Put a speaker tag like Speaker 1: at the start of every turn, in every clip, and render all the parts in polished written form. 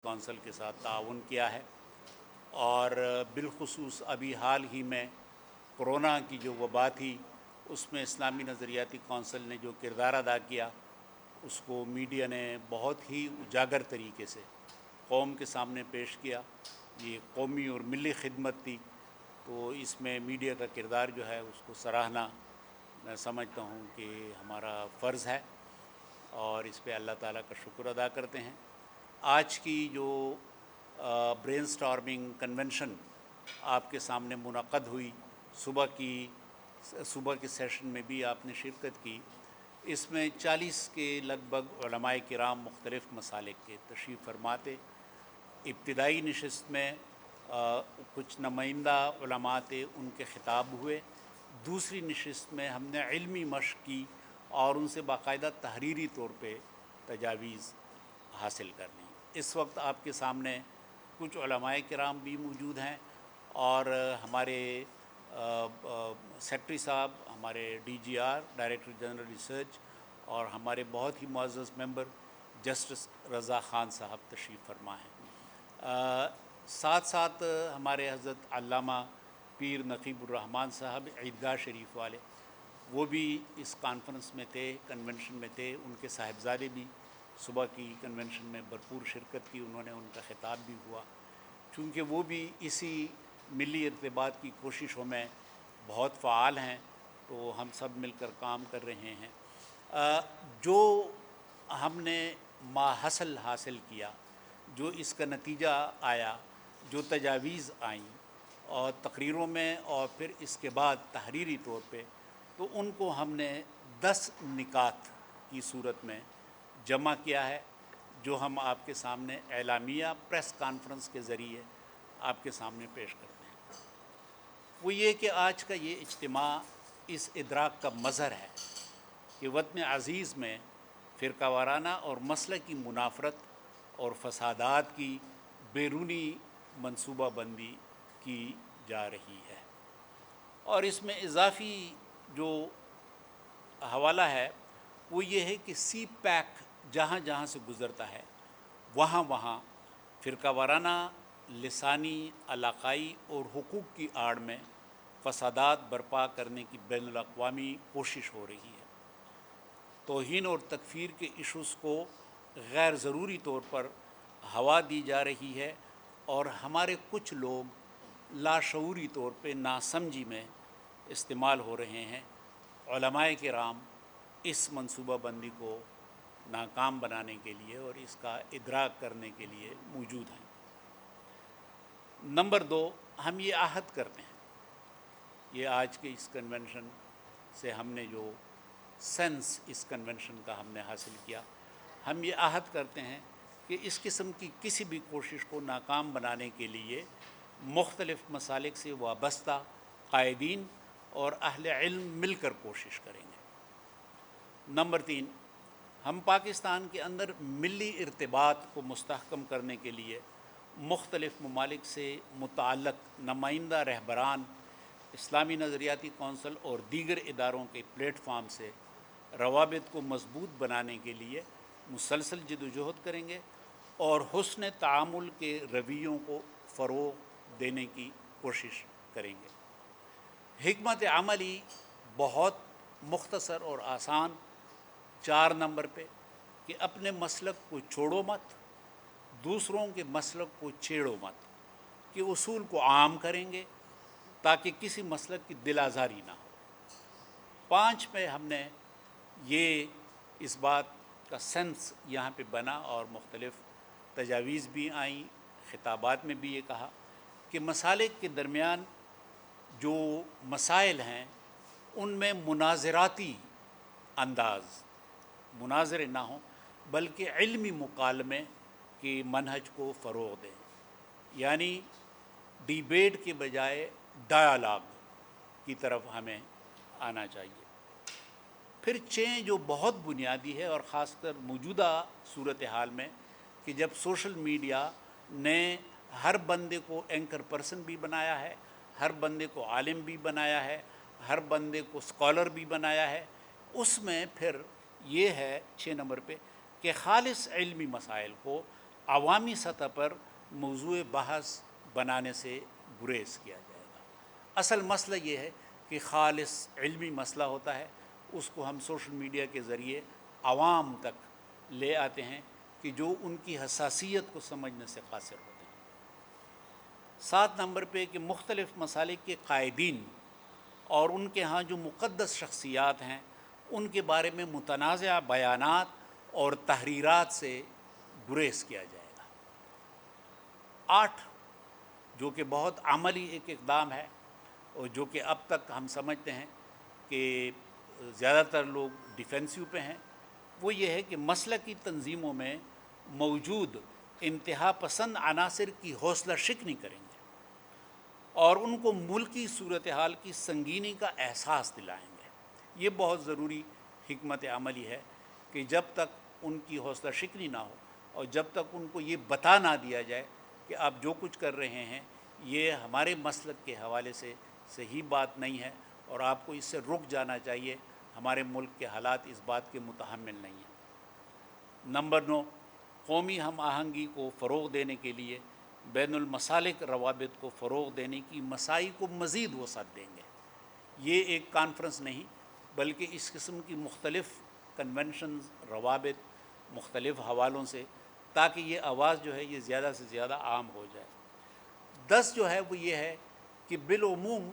Speaker 1: Council کے ساتھ تعاون کیا ہے، اور بالخصوص ابھی حال ہی میں کرونا کی جو وبا تھی اس میں اسلامی نظریاتی کونسل نے جو کردار ادا کیا اس کو میڈیا نے بہت ہی اجاگر طریقے سے قوم کے سامنے پیش کیا۔ یہ قومی اور ملی خدمت تھی، تو اس میں میڈیا کا کردار جو ہے اس کو سراہنا میں سمجھتا ہوں کہ ہمارا فرض ہے، اور اس پہ اللہ تعالیٰ کا شکر ادا کرتے ہیں۔ آج کی جو برین سٹارمنگ کنونشن آپ کے سامنے منعقد ہوئی، صبح کے سیشن میں بھی آپ نے شرکت کی، اس میں 40 کے لگ بھگ علماء کرام مختلف مسالک کے تشریف فرما تھے۔ ابتدائی نشست میں کچھ نمائندہ علماء تھے، ان کے خطاب ہوئے۔ دوسری نشست میں ہم نے علمی مشق کی اور ان سے باقاعدہ تحریری طور پہ تجاویز حاصل کر لی۔ اس وقت آپ کے سامنے کچھ علماء کرام بھی موجود ہیں، اور ہمارے سیکریٹری صاحب، ہمارے D G R director general research, اور ہمارے بہت ہی معزز ممبر جسٹس رضا خان صاحب تشریف فرما ہیں۔ ساتھ ساتھ ہمارے حضرت علامہ پیر نقیب الرحمن صاحب عیدگاہ شریف والے، وہ بھی اس کانفرنس میں تھے، کنونشن میں تھے۔ ان کے صاحبزادے بھی صبح کی کنونشن میں بھرپور شرکت کی، انہوں نے ان کا خطاب بھی ہوا، چونکہ وہ بھی اسی ملی ارتباط کی کوششوں میں بہت فعال ہیں، تو ہم سب مل کر کام کر رہے ہیں۔ جو ہم نے ماحصل حاصل کیا، جو اس کا نتیجہ آیا، جو تجاویز آئیں اور تقریروں میں اور پھر اس کے بعد تحریری طور پہ، تو ان کو ہم نے 10 نکات کی صورت میں جمع کیا ہے، جو ہم آپ کے سامنے اعلامیہ پریس کانفرنس کے ذریعے آپ کے سامنے پیش کرتے ہیں۔ وہ یہ کہ آج کا یہ اجتماع اس ادراک کا مظہر ہے کہ وطن عزیز میں فرقہ وارانہ اور مسلکی منافرت اور فسادات کی بیرونی منصوبہ بندی کی جا رہی ہے، اور اس میں اضافی جو حوالہ ہے وہ یہ ہے کہ سی پیک جہاں جہاں سے گزرتا ہے وہاں وہاں فرقہ وارانہ، لسانی، علاقائی اور حقوق کی آڑ میں فسادات برپا کرنے کی بین الاقوامی کوشش ہو رہی ہے۔ توہین اور تکفیر کے ایشوز کو غیر ضروری طور پر ہوا دی جا رہی ہے، اور ہمارے کچھ لوگ لاشعوری طور پہ ناسمجھی میں استعمال ہو رہے ہیں۔ علماء کرام اس منصوبہ بندی کو ناکام بنانے کے لیے اور اس کا ادراک کرنے کے لیے موجود ہیں۔ نمبر 2، ہم یہ عہد کرتے ہیں، یہ آج کے اس کنونشن سے ہم نے جو سینس اس کنونشن کا ہم نے حاصل کیا، ہم یہ عہد کرتے ہیں کہ اس قسم کی کسی بھی کوشش کو ناکام بنانے کے لیے مختلف مسالک سے وابستہ قائدین اور اہل علم مل کر کوشش کریں گے۔ نمبر 3، ہم پاکستان کے اندر ملی ارتباط کو مستحکم کرنے کے لیے مختلف ممالک سے متعلق نمائندہ رہبران، اسلامی نظریاتی کونسل اور دیگر اداروں کے پلیٹ فارم سے روابط کو مضبوط بنانے کے لیے مسلسل جدوجہد کریں گے، اور حسن تعامل کے رویوں کو فروغ دینے کی کوشش کریں گے۔ حکمت عملی بہت مختصر اور آسان 4 نمبر پہ کہ اپنے مسلک کو چھوڑو مت، دوسروں کے مسلک کو چھیڑو مت، کہ اصول کو عام کریں گے تاکہ کسی مسلک کی دل آزاری نہ ہو۔ 5 پہ ہم نے یہ اس بات کا سینس یہاں پہ بنا، اور مختلف تجاویز بھی آئیں، خطابات میں بھی یہ کہا کہ مسالک کے درمیان جو مسائل ہیں ان میں مناظراتی انداز، مناظرے نہ ہوں بلکہ علمی مکالمے کی منہج کو فروغ دیں، یعنی ڈیبیٹ کے بجائے ڈائیلاگ کی طرف ہمیں آنا چاہیے۔ پھر 6 جو بہت بنیادی ہے، اور خاص کر موجودہ صورتحال میں کہ جب سوشل میڈیا نے ہر بندے کو اینکر پرسن بھی بنایا ہے، ہر بندے کو عالم بھی بنایا ہے، ہر بندے کو اسکالر بھی بنایا ہے، اس میں پھر یہ ہے 6 نمبر پہ کہ خالص علمی مسائل کو عوامی سطح پر موضوع بحث بنانے سے گریز کیا جائے گا۔ اصل مسئلہ یہ ہے کہ خالص علمی مسئلہ ہوتا ہے، اس کو ہم سوشل میڈیا کے ذریعے عوام تک لے آتے ہیں کہ جو ان کی حساسیت کو سمجھنے سے قاصر ہوتے ہیں۔ 7 نمبر پہ کہ مختلف مسالک کے قائدین اور ان کے ہاں جو مقدس شخصیات ہیں ان کے بارے میں متنازع بیانات اور تحریرات سے گریز کیا جائے گا۔ 8 جو کہ بہت عملی ایک اقدام ہے اور جو کہ اب تک ہم سمجھتے ہیں کہ زیادہ تر لوگ ڈیفینسو پہ ہیں، وہ یہ ہے کہ مسلکی تنظیموں میں موجود انتہا پسند عناصر کی حوصلہ شکنی کریں گے اور ان کو ملکی صورتحال کی سنگینی کا احساس دلائیں گے۔ یہ بہت ضروری حکمت عملی ہے کہ جب تک ان کی حوصلہ شکنی نہ ہو اور جب تک ان کو یہ بتا نہ دیا جائے کہ آپ جو کچھ کر رہے ہیں یہ ہمارے مسلک کے حوالے سے صحیح بات نہیں ہے اور آپ کو اس سے رک جانا چاہیے، ہمارے ملک کے حالات اس بات کے متحمل نہیں ہیں۔ نمبر 9 قومی ہم آہنگی کو فروغ دینے کے لیے بین المسالک روابط کو فروغ دینے کی مساعی کو مزید وسعت دیں گے۔ یہ ایک کانفرنس نہیں بلکہ اس قسم کی مختلف کنونشنز، روابط مختلف حوالوں سے، تاکہ یہ آواز جو ہے یہ زیادہ سے زیادہ عام ہو جائے۔ 10 جو ہے وہ یہ ہے کہ بالعموم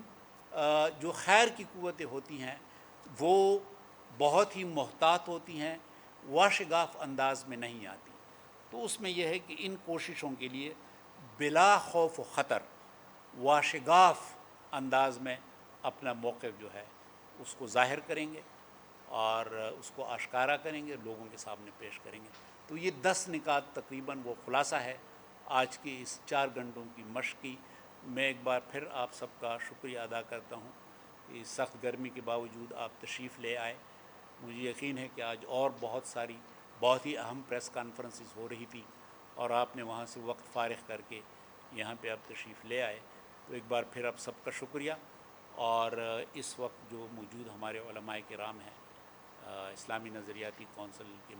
Speaker 1: جو خیر کی قوتیں ہوتی ہیں وہ بہت ہی محتاط ہوتی ہیں، واشگاف انداز میں نہیں آتی، تو اس میں یہ ہے کہ ان کوششوں کے لیے بلا خوف و خطر واشگاف انداز میں اپنا موقف جو ہے اس کو ظاہر کریں گے اور اس کو آشکارا کریں گے، لوگوں کے سامنے پیش کریں گے۔ تو یہ 10 نکات تقریباً وہ خلاصہ ہے آج کی اس 4 گھنٹوں کی مشق کی۔ میں ایک بار پھر آپ سب کا شکریہ ادا کرتا ہوں کہ اس سخت گرمی کے باوجود آپ تشریف لے آئے۔ مجھے یقین ہے کہ آج اور بہت ساری بہت ہی اہم پریس کانفرنسز ہو رہی تھی اور آپ نے وہاں سے وقت فارغ کر کے یہاں پہ آپ تشریف لے آئے، تو ایک بار پھر آپ سب کا شکریہ۔ اور اس وقت جو موجود ہمارے علماء کرام ہیں، اسلامی نظریاتی کونسل کے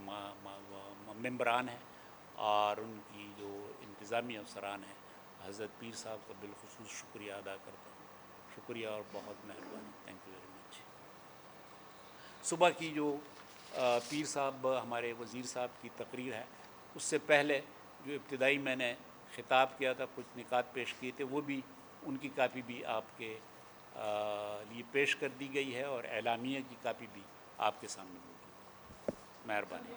Speaker 1: ممبران ہیں اور ان کی جو انتظامی افسران ہیں، حضرت پیر صاحب کا بالخصوص شکریہ ادا کرتا ہوں۔ شکریہ اور بہت مہربانی، تھینک یو ویری مچ۔ صبح کی جو پیر صاحب ہمارے وزیر صاحب کی تقریر ہے، اس سے پہلے جو ابتدائی میں نے خطاب کیا تھا، کچھ نکات پیش کیے تھے، وہ بھی ان کی کاپی بھی آپ کے لیے پیش کر دی گئی ہے اور اعلامیہ کی کاپی بھی آپ کے سامنے موجود ہے۔ مہربانی۔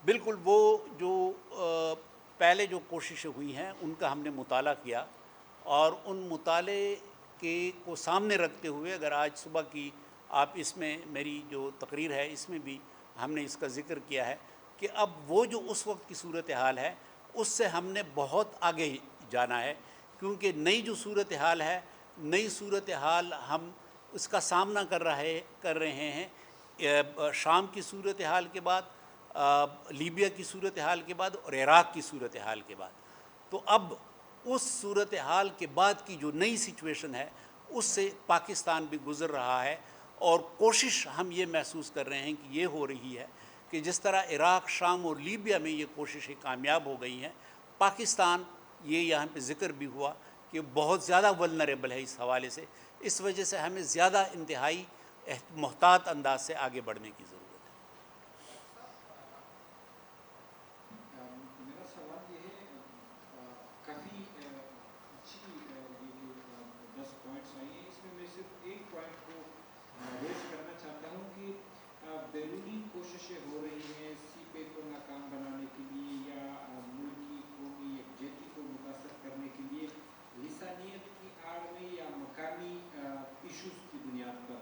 Speaker 1: بالکل، وہ جو پہلے جو کوششیں ہوئی ہیں ان کا ہم نے مطالعہ کیا اور ان مطالعے کے کو سامنے رکھتے ہوئے اگر آج صبح کی آپ اس میں میری جو تقریر ہے اس میں بھی ہم نے اس کا ذکر کیا ہے کہ اب وہ جو اس وقت کی صورتحال ہے اس سے ہم نے بہت آگے جانا ہے، کیونکہ نئی جو صورتحال ہے، نئی صورتحال ہم اس کا سامنا کر رہے ہیں شام کی صورتحال کے بعد، لیبیا کی صورتحال کے بعد اور عراق کی صورتحال کے بعد۔ تو اب اس صورتحال کے بعد کی جو نئی سچویشن ہے اس سے پاکستان بھی گزر رہا ہے، اور کوشش ہم یہ محسوس کر رہے ہیں کہ یہ ہو رہی ہے کہ جس طرح عراق، شام اور لیبیا میں یہ کوششیں کامیاب ہو گئی ہیں، پاکستان یہ یہاں پہ ذکر بھی ہوا کہ بہت زیادہ ولنریبل ہے اس حوالے سے، اس وجہ سے ہمیں زیادہ انتہائی محتاط انداز سے آگے بڑھنے کی ضرورت ہے۔
Speaker 2: میرا سوال یہ ہے، کافی اچھی یہ جو 10 پوائنٹس آئی ہیں، اس میں صرف ایک پوائنٹ کو ریز کرنا چاہتا ہوں کہ بیرونی کوششیں ہو رہی ہیں سی پے کو ناکام بنانے کے لیے یا ملکی قومی یکجہتی کو متاثر کرنے کے لیے، لسانیت کی آڑ میں یا مقامی ایشوز کی بنیاد پر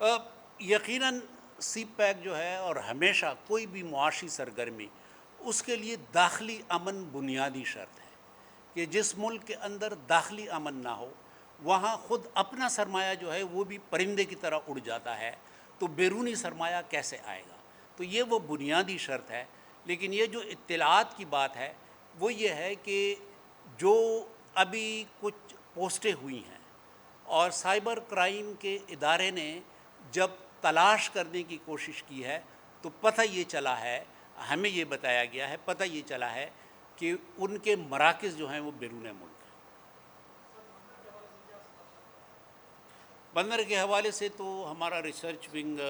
Speaker 1: یقیناً سی پیک جو ہے اور ہمیشہ کوئی بھی معاشی سرگرمی اس کے لیے داخلی امن بنیادی شرط ہے کہ جس ملک کے اندر داخلی امن نہ ہو وہاں خود اپنا سرمایہ جو ہے وہ بھی پرندے کی طرح اڑ جاتا ہے، تو بیرونی سرمایہ کیسے آئے گا؟ تو یہ وہ بنیادی شرط ہے۔ لیکن یہ جو اطلاعات کی بات ہے وہ یہ ہے کہ جو ابھی کچھ پوسٹیں ہوئی ہیں اور سائبر کرائم کے ادارے نے جب تلاش کرنے کی کوشش کی ہے تو پتہ یہ چلا ہے، ہمیں یہ بتایا گیا ہے، پتہ یہ چلا ہے کہ ان کے مراکز جو ہیں وہ بیرون ملک ہیں۔ بندر کے حوالے سے تو ہمارا ریسرچ ونگ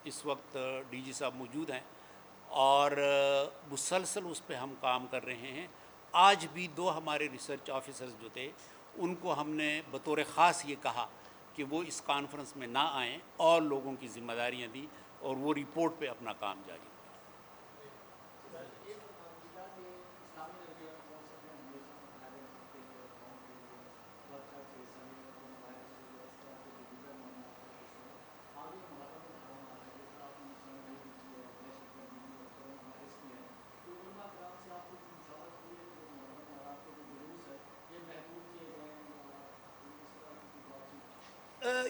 Speaker 1: اس وقت ڈی جی صاحب موجود ہیں اور مسلسل اس پہ ہم کام کر رہے ہیں۔ آج بھی 2 ہمارے ریسرچ آفیسرز جو تھے ان کو ہم نے بطور خاص یہ کہا کہ وہ اس کانفرنس میں نہ آئیں اور لوگوں کی ذمہ داریاں دی اور وہ رپورٹ پہ اپنا کام جاری رکھیں۔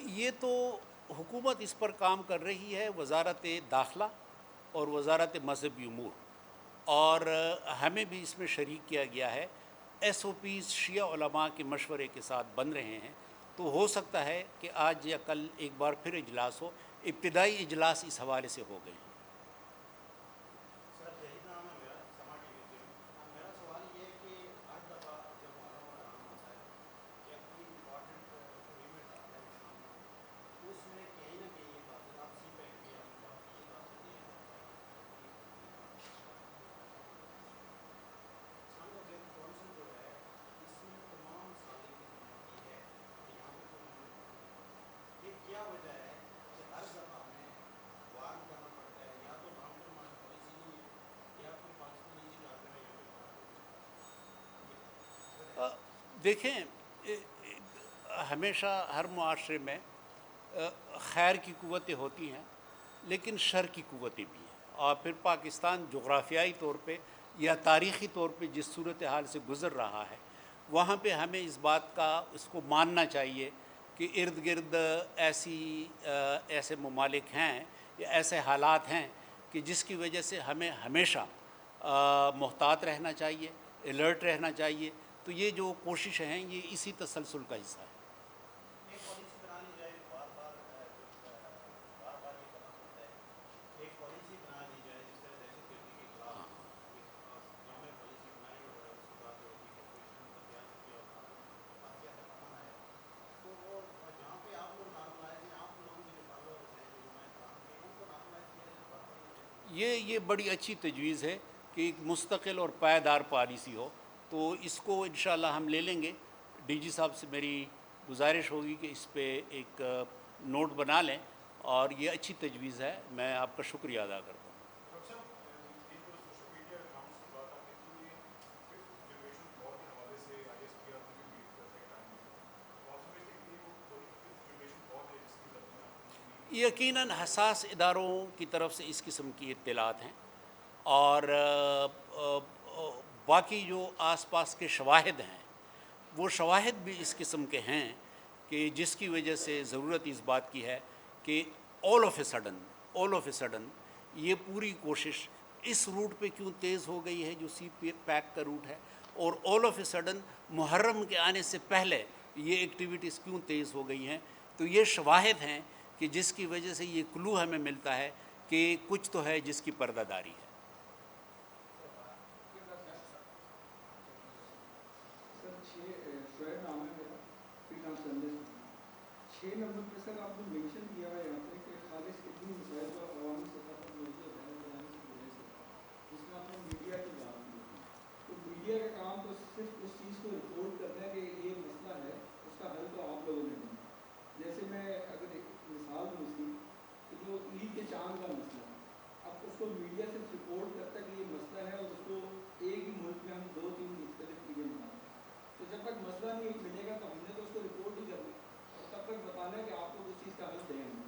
Speaker 1: یہ تو حکومت اس پر کام کر رہی ہے، وزارت داخلہ اور وزارت مذہبی امور، اور ہمیں بھی اس میں شریک کیا گیا ہے۔ ایس او پیز شیعہ علماء کے مشورے کے ساتھ بن رہے ہیں، تو ہو سکتا ہے کہ آج یا کل ایک بار پھر اجلاس ہو۔ ابتدائی اجلاس اس حوالے سے ہو گئے ہیں۔
Speaker 3: میرا سوال یہ ہے کہ ہر دفعہ جب محرم اور رمضان ہوتا ہے یا کوئی امپورٹنٹ ایونٹ آتا ہے اسلام میں، تو اس میں کہیں نہ کہیں یہ بات آپ سی پیک بھی آپ کی بات یہ بات دیا جاتا ہے کہ اسلام کا جو کونسل جو ہے اس میں تمام سالے کی کی ہے کہ یہاں پہ کوئی یہ کیا وجہ ہے کہ ہر دفعہ ہمیں وارن کرنا پڑتا ہے، یا تو لانگ ٹرم پالیسی نہیں ہے یا کوئی پاکستانی چیز آتا ہے یا کوئی
Speaker 1: دیکھیں، ہمیشہ ہر معاشرے میں خیر کی قوتیں ہوتی ہیں لیکن شر کی قوتیں بھی ہیں، اور پھر پاکستان جغرافیائی طور پہ یا تاریخی طور پہ جس صورتحال سے گزر رہا ہے وہاں پہ ہمیں اس بات کا اس کو ماننا چاہیے کہ ارد گرد ایسے ممالک ہیں یا ایسے حالات ہیں کہ جس کی وجہ سے ہمیں ہمیشہ محتاط رہنا چاہیے، الرٹ رہنا چاہیے۔ تو یہ جو کوششیں ہیں یہ اسی تسلسل کا حصہ ہے۔
Speaker 3: ایک پالیسی بنا لی جائے، بار بار یہ کرنا پڑتا ہے، ایک پالیسی بنا لی جائے جس طرح دہشت گردی کے خلاف ایک جامع پالیسی بنائی اور اس کے بعد جو امن آئے، تو وہ جہاں پہ آپ لوگ نارملائز ہیں، آپ لوگوں کے جو فالوورز ہیں جو علماء کرام کے ان کو نارملائز کیا جائے، بات نہیں
Speaker 1: یہ بڑی اچھی تجویز ہے کہ ایک مستقل اور پائیدار پالیسی ہو، تو اس کو انشاءاللہ ہم لے لیں گے۔ ڈی جی صاحب سے میری گزارش ہوگی کہ اس پہ ایک نوٹ بنا لیں، اور یہ اچھی تجویز ہے، میں آپ کا شکریہ ادا کرتا ہوں۔
Speaker 4: ڈاکٹر صاحب، یہ جو سوشل میڈیا اکاؤنٹس کی بات آپ نے کی، یہ ففتھ جنریشن وار کے حوالے سے آئی ایس پی آر کو بھی بیٹ کرتے ہیں ٹائم میں، آپ سمجھتے ہیں کہ یہ وہ بڑی ففتھ جنریشن وار ہے جس کی طرف میں آپ کو
Speaker 1: یقیناً حساس اداروں کی طرف سے اس قسم کی اطلاعات ہیں، اور باقی جو آس پاس کے شواہد ہیں وہ شواہد بھی اس قسم کے ہیں کہ جس کی وجہ سے ضرورت اس بات کی ہے کہ آل آف اے سڈن یہ پوری کوشش اس روٹ پہ کیوں تیز ہو گئی ہے جو سی پیک کا روٹ ہے، اور آل آف اے سڈن محرم کے آنے سے پہلے یہ ایکٹیویٹیز کیوں تیز ہو گئی ہیں۔ تو یہ شواہد ہیں کہ جس کی وجہ سے یہ کلو ہمیں ملتا ہے کہ کچھ تو ہے جس کی پردہ داری ہے۔
Speaker 2: سر شعیب نام ہے میرا، فری لانس جرنلسٹ ہوں۔ 6 نمبر پہ سر آپ نے مینشن کیا ہوا ہے یہاں پہ کہ خالص کتنی مسائل جو عوامی سطح پر موجود ہے بنانے سے گریز ہوتا ہے، جس میں آپ نے میڈیا کی بات کی ہے۔ تو میڈیا کا کام تو صرف اس چیز کو رپورٹ کرنا ہے کہ یہ مسئلہ ہے، اس کا حل تو آپ لوگوں نے ڈھونڈا۔ جیسے میں اگر ایک مثال دوں اس کی، تو جو عید کے چاند کا مسئلہ ہے، اب اس کو میڈیا صرف رپورٹ کرتا ہے کہ یہ مسئلہ ہے، اور اس کو ایک ہی ملک میں ہم 2-3 مختلف چیزیں بناتے ہیں۔ تو جب تک مسئلہ نہیں ملے گا تو ہم نے تو اس کو رپورٹ ہی کرنا ہے، اور تب تک بتانا ہے کہ آپ لوگ اس چیز کا حل دیں گے۔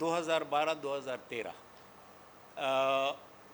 Speaker 1: 2012-2013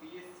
Speaker 2: PSC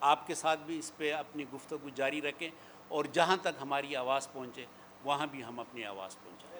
Speaker 1: آپ کے ساتھ بھی اس پہ اپنی گفتگو جاری رکھیں اور جہاں تک ہماری آواز پہنچے وہاں بھی ہم اپنی آواز پہنچائیں.